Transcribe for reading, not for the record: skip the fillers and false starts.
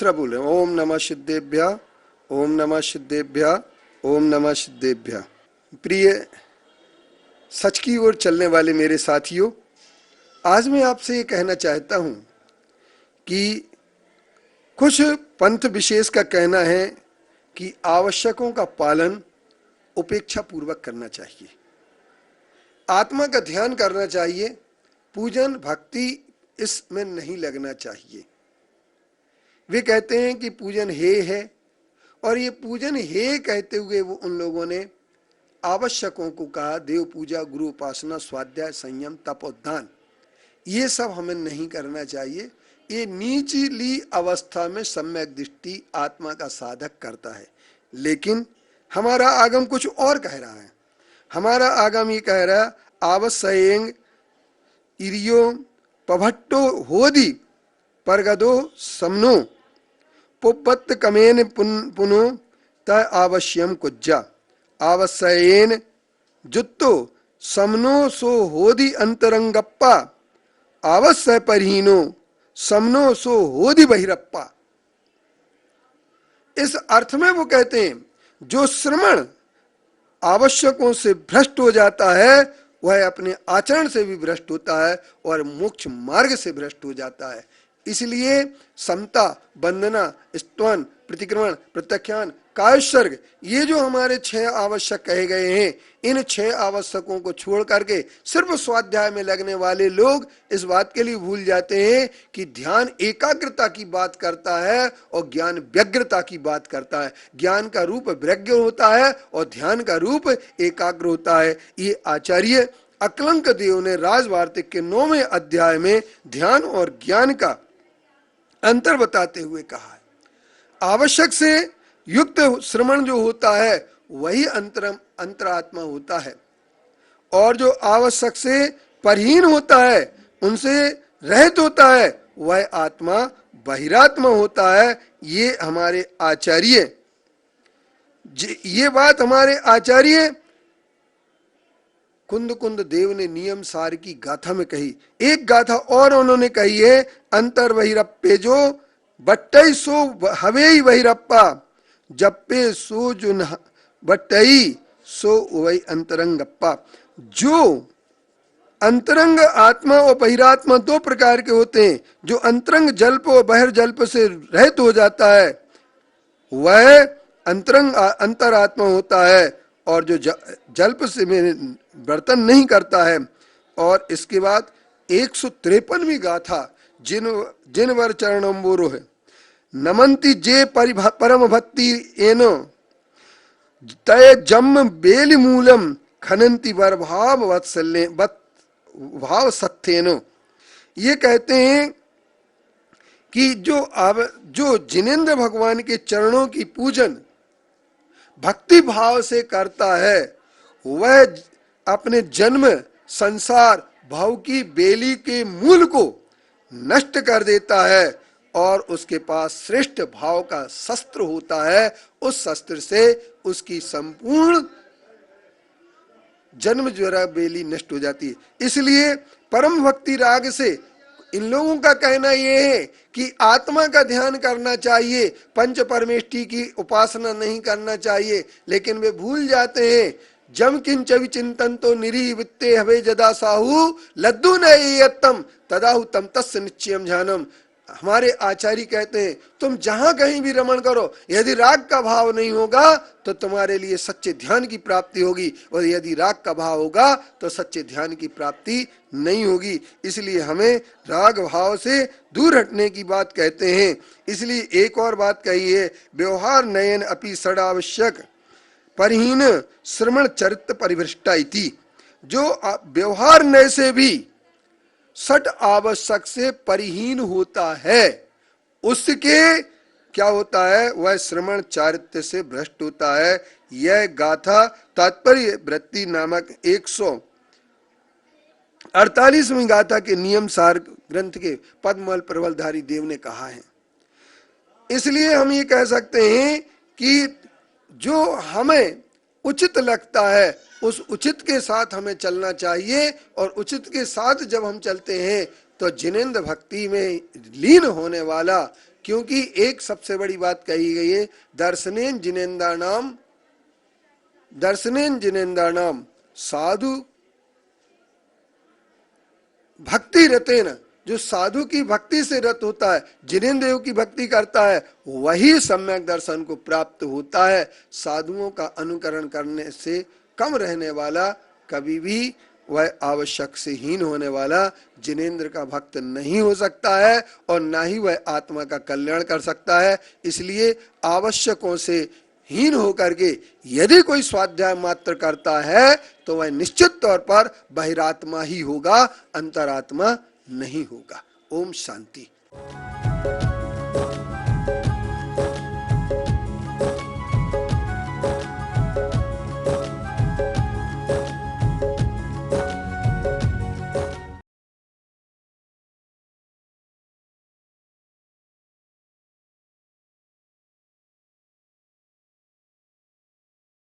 दूसरा बोल रहे हैं, ओम नमः सिद्धेभ्य, ओम नमः सिद्धेभ्य, ओम नमः सिद्धेभ्य। प्रिय सच की ओर चलने वाले मेरे साथियों, आज मैं आपसे ये कहना चाहता हूं कि कुछ पंथ विशेष का कहना है कि आवश्यकों का पालन उपेक्षा पूर्वक करना चाहिए, आत्मा का ध्यान करना चाहिए, पूजन भक्ति इसमें नहीं लगना चाहिए। वे कहते हैं कि पूजन हे है, और ये पूजन हे कहते हुए वो उन लोगों ने आवश्यकों को कहा, देव पूजा, गुरु उपासना, स्वाध्याय, संयम, तप और दान, ये सब हमें नहीं करना चाहिए। ये नीचली अवस्था में सम्यक दृष्टि आत्मा का साधक करता है। लेकिन हमारा आगम कुछ और कह रहा है। हमारा आगम ये कह रहा है, आवश्येंग इरियो पभट्टो होदि परगदो समनो पुप्पत्त कमेन पुनो त आवश्यम कुज्जा आवश्येन जुत्तो समनो सो होदि अंतरंगप्पा आवश्य परहीनो समनो सो होदि बहिरप्पा। इस अर्थ में वो कहते हैं, जो श्रमण आवश्यकों से भ्रष्ट हो जाता है वह अपने आचरण से भी भ्रष्ट होता है और मोक्ष मार्ग से भ्रष्ट हो जाता है। इसलिए समता, वंदना, स्तवन, प्रतिक्रमण, प्रत्याख्यान, कायोत्सर्ग, ये जो हमारे 6 आवश्यक कहे गए हैं, इन 6 आवश्यकों को छोड़ करके सिर्फ स्वाध्याय में लगने वाले लोग इस बात के लिए भूल जाते हैं कि ध्यान एकाग्रता की बात करता है और ज्ञान व्यग्रता की बात करता है। ज्ञान का रूप व्यग्र होता है और ध्यान का रूप एकाग्र होता है। ये आचार्य अकलंक देव ने राजवार्तिक के 9वें अध्याय में ध्यान और ज्ञान का अंतर बताते हुए कहा है। आवश्यक से युक्त श्रवण जो होता है वही अंतरात्मा होता है, और जो आवश्यक से परहीन होता है, उनसे रहित होता है, वह आत्मा बहिरात्मा होता है। ये हमारे आचार्य, ये बात हमारे आचार्य कुंद कुंद देव ने नियम सार की गाथा में कही। एक गाथा और उन्होंने कही है, अंतर बहिरप्पे जो बट्टई सो हवेई बहिरप्पा जप्पे सो जो बट्टई सो वही अंतरंगप्पा। जो अंतरंग आत्मा और बहिरात्मा 2 प्रकार के होते हैं। जो अंतरंग जल्प और बहिर्जल्प से रहित हो जाता है वह अंतरंग अंतरात्मा होता है, और जो जल्प से वर्तन नहीं करता है। और इसके बाद 153वीं गाथा जिन वर चरणम्बोरो है, नमंती जे परम भक्ति एनो तय जम बेली मूलम खनंती वर भाव वत्सल्य भाव सत्यनो। ये कहते हैं कि जो जिनेंद्र भगवान के चरणों की पूजन भक्ति भाव से करता है, वह अपने जन्म संसार भाव की बेली के मूल को नष्ट कर देता है और उसके पास श्रेष्ठ भाव का शस्त्र होता है। उस शस्त्र से उसकी संपूर्ण जन्म ज्वरा बेली नष्ट हो जाती है। इसलिए परम भक्ति राग से इन लोगों का कहना यह है कि आत्मा का ध्यान करना चाहिए, पंच परमेष्टि की उपासना नहीं करना चाहिए। लेकिन वे भूल जाते हैं, जम किंच विचिंतन तो निरी वित्ते हवे जदा साहू लद्दू नयत्तम तदाहु तम तस्य निश्चयम ध्यानम। हमारे आचार्य कहते हैं, तुम जहां कहीं भी रमण करो, यदि राग का भाव नहीं होगा तो तुम्हारे लिए सच्चे ध्यान की प्राप्ति होगी, और यदि राग का भाव होगा तो सच्चे ध्यान की प्राप्ति नहीं होगी। इसलिए हमें राग भाव से दूर हटने की बात कहते हैं। इसलिए एक और बात कही है, व्यवहार नयन अपि षडावश्यक परहीन श्रवण चरित्र परिभ्रष्टा इति। जो व्यवहार नय से भी 6 आवश्यक से परिहीन होता है, उसके क्या होता है, वह श्रवण चारित्र्य से भ्रष्ट होता है। यह गाथा तात्पर्य वृत्ति नामक 148वीं गाथा के नियम सार ग्रंथ के पद्मल प्रबलधारी देव ने कहा है। इसलिए हम ये कह सकते हैं कि जो हमें उचित लगता है उस उचित के साथ हमें चलना चाहिए, और उचित के साथ जब हम चलते हैं तो जिनेंद्र भक्ति में लीन होने वाला क्योंकि एक सबसे बड़ी बात कही गई है, दर्शनेन जिनेन्द्राणाम साधु भक्ति रतेन, जो साधु की भक्ति से रत होता है, जिनेन्द्र की भक्ति करता है, वही सम्यक दर्शन को प्राप्त होता है। साधुओं का अनुकरण करने से कम रहने वाला कभी भी वह आवश्यक से हीन होने वाला जिनेन्द्र का भक्त नहीं हो सकता है और ना ही वह आत्मा का कल्याण कर सकता है। इसलिए आवश्यकों से हीन होकर के यदि कोई स्वाध्याय मात्र करता है तो वह निश्चित तौर पर बहिरात्मा ही होगा, अंतरात्मा नहीं होगा। ओम शांति।